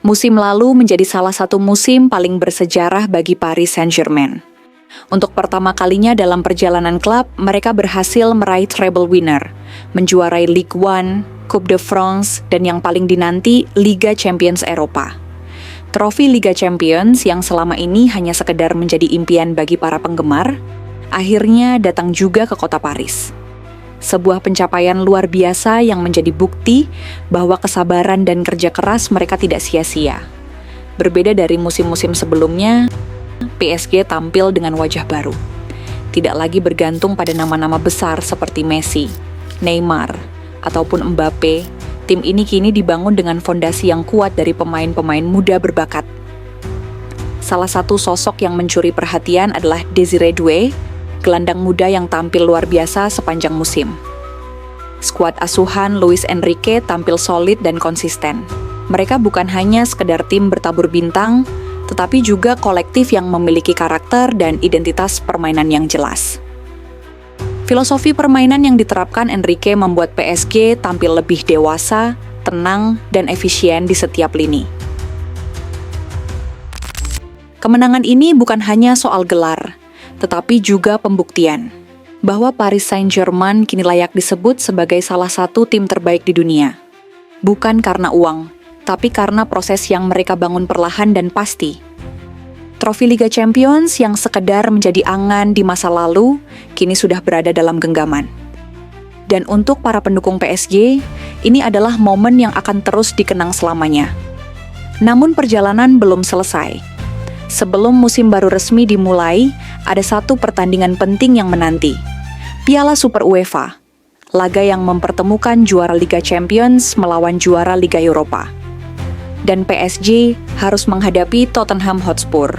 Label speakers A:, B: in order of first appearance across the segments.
A: Musim lalu menjadi salah satu musim paling bersejarah bagi Paris Saint-Germain. Untuk pertama kalinya dalam perjalanan klub, mereka berhasil meraih treble winner, menjuarai Ligue 1, Coupe de France, dan yang paling dinanti, Liga Champions Eropa. Trofi Liga Champions yang selama ini hanya sekedar menjadi impian bagi para penggemar, akhirnya datang juga ke kota Paris. Sebuah pencapaian luar biasa yang menjadi bukti bahwa kesabaran dan kerja keras mereka tidak sia-sia. Berbeda dari musim-musim sebelumnya, PSG tampil dengan wajah baru. Tidak lagi bergantung pada nama-nama besar seperti Messi, Neymar, ataupun Mbappe. Tim ini kini dibangun dengan fondasi yang kuat dari pemain-pemain muda berbakat. Salah satu sosok yang mencuri perhatian adalah Désiré Doué, gelandang muda yang tampil luar biasa sepanjang musim. Skuad asuhan Luis Enrique tampil solid dan konsisten. Mereka bukan hanya sekedar tim bertabur bintang, tetapi juga kolektif yang memiliki karakter dan identitas permainan yang jelas. Filosofi permainan yang diterapkan Enrique membuat PSG tampil lebih dewasa, tenang, dan efisien di setiap lini. Kemenangan ini bukan hanya soal gelar, tetapi juga pembuktian bahwa Paris Saint-Germain kini layak disebut sebagai salah satu tim terbaik di dunia. Bukan karena uang, tapi karena proses yang mereka bangun perlahan dan pasti. Trofi Liga Champions yang sekedar menjadi angan di masa lalu, kini sudah berada dalam genggaman. Dan untuk para pendukung PSG, ini adalah momen yang akan terus dikenang selamanya. Namun perjalanan belum selesai. Sebelum musim baru resmi dimulai, ada satu pertandingan penting yang menanti. Piala Super UEFA, laga yang mempertemukan juara Liga Champions melawan juara Liga Eropa. Dan PSG harus menghadapi Tottenham Hotspur.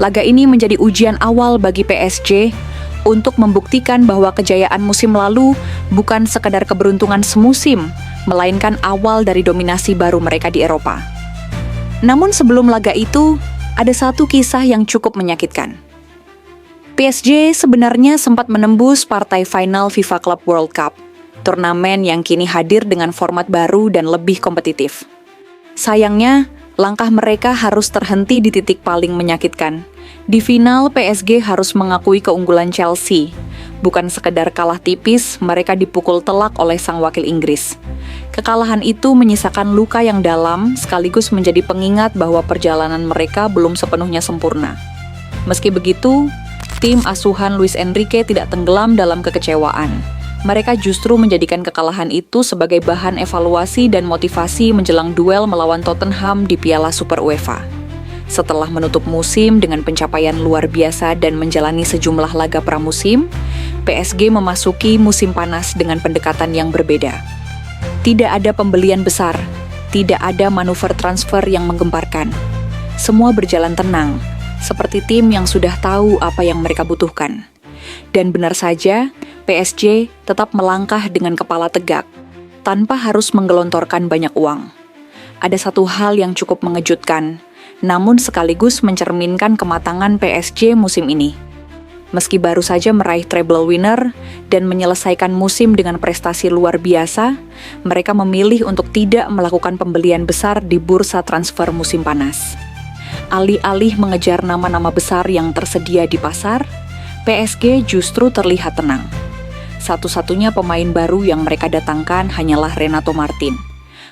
A: Laga ini menjadi ujian awal bagi PSG untuk membuktikan bahwa kejayaan musim lalu bukan sekadar keberuntungan semusim, melainkan awal dari dominasi baru mereka di Eropa. Namun sebelum laga itu, ada satu kisah yang cukup menyakitkan. PSG sebenarnya sempat menembus partai final FIFA Club World Cup, turnamen yang kini hadir dengan format baru dan lebih kompetitif. Sayangnya, langkah mereka harus terhenti di titik paling menyakitkan. Di final, PSG harus mengakui keunggulan Chelsea. Bukan sekedar kalah tipis, mereka dipukul telak oleh sang wakil Inggris. Kekalahan itu menyisakan luka yang dalam, sekaligus menjadi pengingat bahwa perjalanan mereka belum sepenuhnya sempurna. Meski begitu, tim asuhan Luis Enrique tidak tenggelam dalam kekecewaan. Mereka justru menjadikan kekalahan itu sebagai bahan evaluasi dan motivasi menjelang duel melawan Tottenham di Piala Super UEFA. Setelah menutup musim dengan pencapaian luar biasa dan menjalani sejumlah laga pramusim, PSG memasuki musim panas dengan pendekatan yang berbeda. Tidak ada pembelian besar, tidak ada manuver transfer yang menggemparkan. Semua berjalan tenang, seperti tim yang sudah tahu apa yang mereka butuhkan. Dan benar saja, PSG tetap melangkah dengan kepala tegak, tanpa harus menggelontorkan banyak uang. Ada satu hal yang cukup mengejutkan, namun sekaligus mencerminkan kematangan PSG musim ini. Meski baru saja meraih treble winner dan menyelesaikan musim dengan prestasi luar biasa, mereka memilih untuk tidak melakukan pembelian besar di bursa transfer musim panas. Alih-alih mengejar nama-nama besar yang tersedia di pasar, PSG justru terlihat tenang. Satu-satunya pemain baru yang mereka datangkan hanyalah Renato Martin,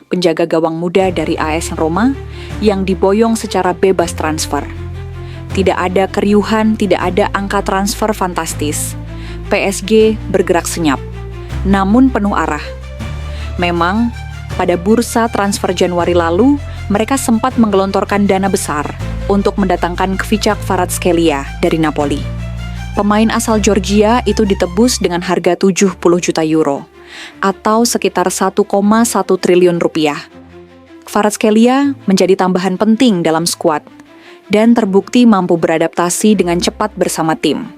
A: penjaga gawang muda dari AS Roma yang diboyong secara bebas transfer. Tidak ada keriuhan, tidak ada angka transfer fantastis. PSG bergerak senyap, namun penuh arah. Memang, pada bursa transfer Januari lalu, mereka sempat menggelontorkan dana besar untuk mendatangkan Kvaratskhelia dari Napoli. Pemain asal Georgia itu ditebus dengan harga 70 juta euro, atau sekitar 1,1 triliun rupiah. Kvaratskhelia menjadi tambahan penting dalam skuad, dan terbukti mampu beradaptasi dengan cepat bersama tim.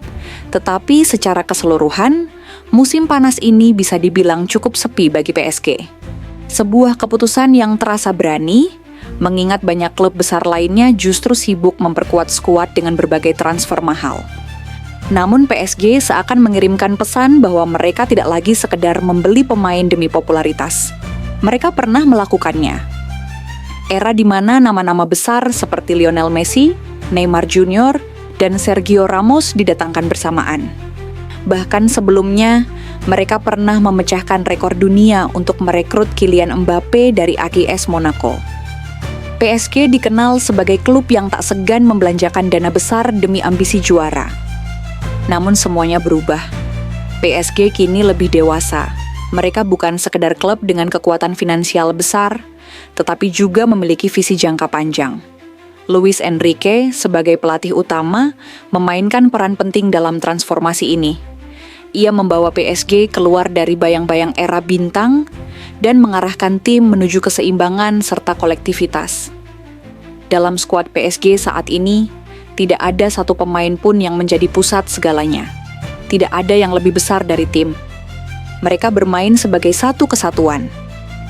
A: Tetapi secara keseluruhan, musim panas ini bisa dibilang cukup sepi bagi PSG. Sebuah keputusan yang terasa berani, mengingat banyak klub besar lainnya justru sibuk memperkuat skuad dengan berbagai transfer mahal. Namun PSG seakan mengirimkan pesan bahwa mereka tidak lagi sekedar membeli pemain demi popularitas. Mereka pernah melakukannya. Era di mana nama-nama besar seperti Lionel Messi, Neymar Junior, dan Sergio Ramos didatangkan bersamaan. Bahkan sebelumnya, mereka pernah memecahkan rekor dunia untuk merekrut Kylian Mbappe dari AS Monaco. PSG dikenal sebagai klub yang tak segan membelanjakan dana besar demi ambisi juara. Namun semuanya berubah. PSG kini lebih dewasa. Mereka bukan sekedar klub dengan kekuatan finansial besar, tetapi juga memiliki visi jangka panjang. Luis Enrique sebagai pelatih utama memainkan peran penting dalam transformasi ini. Ia membawa PSG keluar dari bayang-bayang era bintang dan mengarahkan tim menuju keseimbangan serta kolektivitas. Dalam skuad PSG saat ini, tidak ada satu pemain pun yang menjadi pusat segalanya. Tidak ada yang lebih besar dari tim. Mereka bermain sebagai satu kesatuan.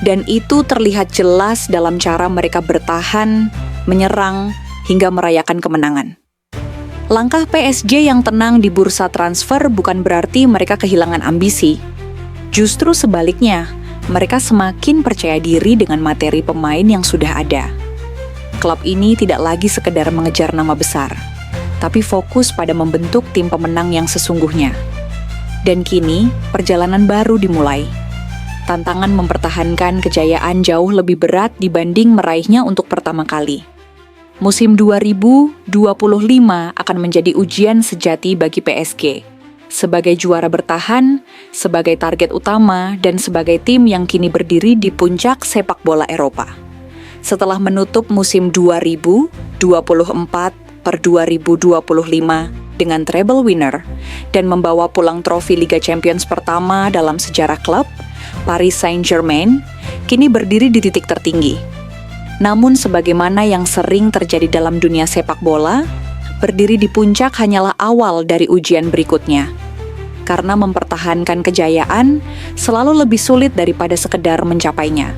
A: Dan itu terlihat jelas dalam cara mereka bertahan, menyerang, hingga merayakan kemenangan. Langkah PSG yang tenang di bursa transfer bukan berarti mereka kehilangan ambisi. Justru sebaliknya, mereka semakin percaya diri dengan materi pemain yang sudah ada. Klub ini tidak lagi sekedar mengejar nama besar, tapi fokus pada membentuk tim pemenang yang sesungguhnya. Dan kini, perjalanan baru dimulai. Tantangan mempertahankan kejayaan jauh lebih berat dibanding meraihnya untuk pertama kali. Musim 2025 akan menjadi ujian sejati bagi PSG. Sebagai juara bertahan, sebagai target utama, dan sebagai tim yang kini berdiri di puncak sepak bola Eropa. Setelah menutup musim 2024/2025 dengan treble winner dan membawa pulang trofi Liga Champions pertama dalam sejarah klub, Paris Saint-Germain kini berdiri di titik tertinggi. Namun sebagaimana yang sering terjadi dalam dunia sepak bola, berdiri di puncak hanyalah awal dari ujian berikutnya. Karena mempertahankan kejayaan selalu lebih sulit daripada sekedar mencapainya.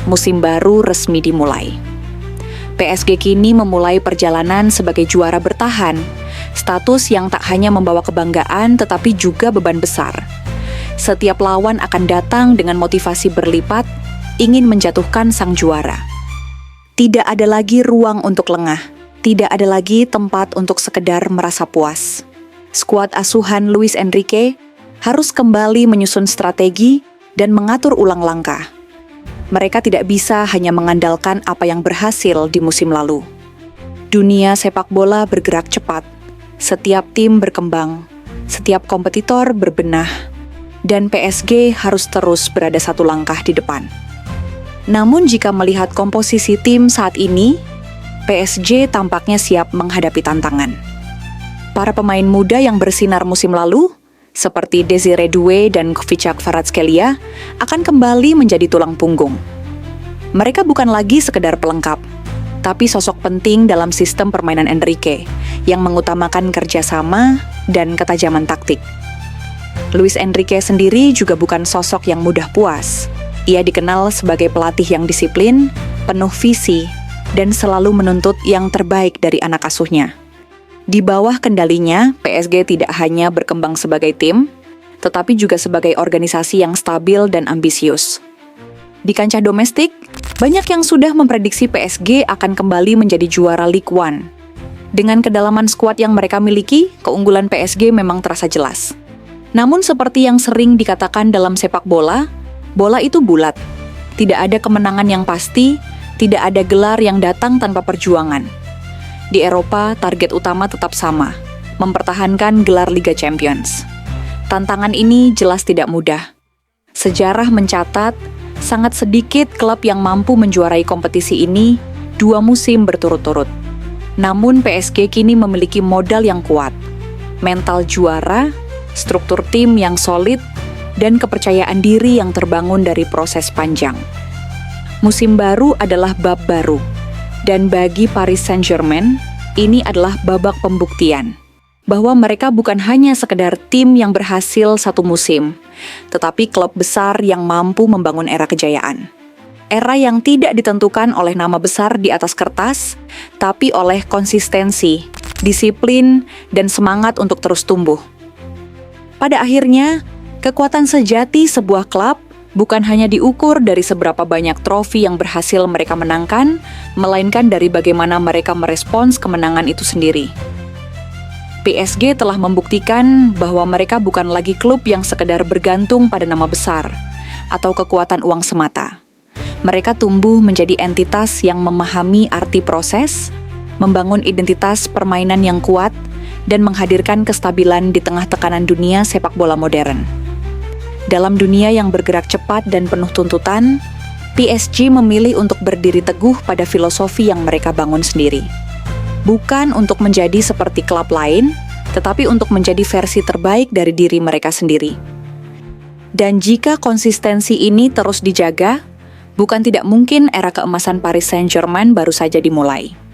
A: Musim baru resmi dimulai. PSG kini memulai perjalanan sebagai juara bertahan, status yang tak hanya membawa kebanggaan tetapi juga beban besar. Setiap lawan akan datang dengan motivasi berlipat, ingin menjatuhkan sang juara. Tidak ada lagi ruang untuk lengah, tidak ada lagi tempat untuk sekedar merasa puas. Skuad asuhan Luis Enrique harus kembali menyusun strategi dan mengatur ulang langkah. Mereka tidak bisa hanya mengandalkan apa yang berhasil di musim lalu. Dunia sepak bola bergerak cepat, setiap tim berkembang, setiap kompetitor berbenah, dan PSG harus terus berada satu langkah di depan. Namun jika melihat komposisi tim saat ini, PSG tampaknya siap menghadapi tantangan. Para pemain muda yang bersinar musim lalu, seperti Désiré Doué dan Khvicha Kvaratskhelia, akan kembali menjadi tulang punggung. Mereka bukan lagi sekedar pelengkap, tapi sosok penting dalam sistem permainan Enrique, yang mengutamakan kerjasama dan ketajaman taktik. Luis Enrique sendiri juga bukan sosok yang mudah puas. Ia dikenal sebagai pelatih yang disiplin, penuh visi, dan selalu menuntut yang terbaik dari anak asuhnya. Di bawah kendalinya, PSG tidak hanya berkembang sebagai tim, tetapi juga sebagai organisasi yang stabil dan ambisius. Di kancah domestik, banyak yang sudah memprediksi PSG akan kembali menjadi juara Ligue 1. Dengan kedalaman skuad yang mereka miliki, keunggulan PSG memang terasa jelas. Namun seperti yang sering dikatakan dalam sepak bola, bola itu bulat. Tidak ada kemenangan yang pasti, tidak ada gelar yang datang tanpa perjuangan. Di Eropa, target utama tetap sama, mempertahankan gelar Liga Champions. Tantangan ini jelas tidak mudah. Sejarah mencatat, sangat sedikit klub yang mampu menjuarai kompetisi ini 2 musim berturut-turut. Namun PSG kini memiliki modal yang kuat, mental juara, struktur tim yang solid, dan kepercayaan diri yang terbangun dari proses panjang. Musim baru adalah bab baru, dan bagi Paris Saint-Germain, ini adalah babak pembuktian bahwa mereka bukan hanya sekedar tim yang berhasil satu musim, tetapi klub besar yang mampu membangun era kejayaan. Era yang tidak ditentukan oleh nama besar di atas kertas, tapi oleh konsistensi, disiplin, dan semangat untuk terus tumbuh. Pada akhirnya, kekuatan sejati sebuah klub bukan hanya diukur dari seberapa banyak trofi yang berhasil mereka menangkan, melainkan dari bagaimana mereka merespons kemenangan itu sendiri. PSG telah membuktikan bahwa mereka bukan lagi klub yang sekedar bergantung pada nama besar atau kekuatan uang semata. Mereka tumbuh menjadi entitas yang memahami arti proses, membangun identitas permainan yang kuat, dan menghadirkan kestabilan di tengah tekanan dunia sepak bola modern. Dalam dunia yang bergerak cepat dan penuh tuntutan, PSG memilih untuk berdiri teguh pada filosofi yang mereka bangun sendiri. Bukan untuk menjadi seperti klub lain, tetapi untuk menjadi versi terbaik dari diri mereka sendiri. Dan jika konsistensi ini terus dijaga, bukan tidak mungkin era keemasan Paris Saint-Germain baru saja dimulai.